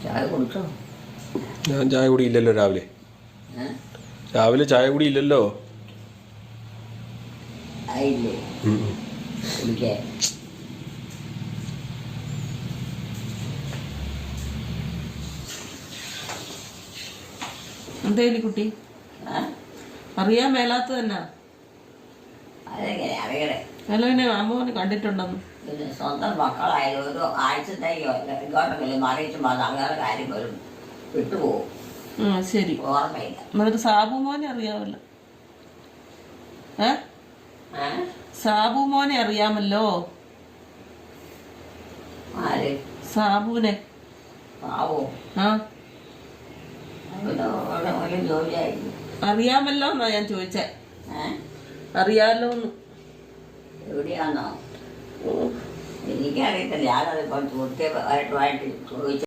ചായ കുടിച്ചോ? ഞാൻ ചായ കുടിയില്ലല്ലോ രാവിലെ. രാവിലെ ചായ കുടിയില്ലല്ലോ. ആയില്ലേ കുടിക്കാൻ? എന്തേലും കുട്ടി അറിയാൻ മേലാത്ത തന്നെ. അതെങ്ങനെ അറിയണേ? അല്ലെ അമ്മോനെ കണ്ടിട്ടുണ്ടെന്ന്. പിന്നെ സ്വന്തം മക്കളായാലും ഒരു ആഴ്ചത്തേക്കോ ഇങ്ങോട്ടെങ്കിലും മറിയിച്ചുമ്പോൾ അത് അങ്ങനെ കാര്യം വരും, വിട്ടുപോകും. ശരി, ഓർമ്മയില്ല. എന്നിട്ട് സാബു മോനെ അറിയാമല്ലോ. സാബു മോനെ അറിയാമല്ലോ. ആര്? സാബുവിനെ. പാവോ? ജോലിയായിരുന്നു. അറിയാമല്ലോ എന്നാ ഞാൻ ചോദിച്ചേ. അറിയാലോന്ന്. എവിടെയാണോ എനിക്കറിയത്തില്ല. ഞാനതിപ്പോൾ കൃത്യമായിട്ട് ചോദിച്ചു.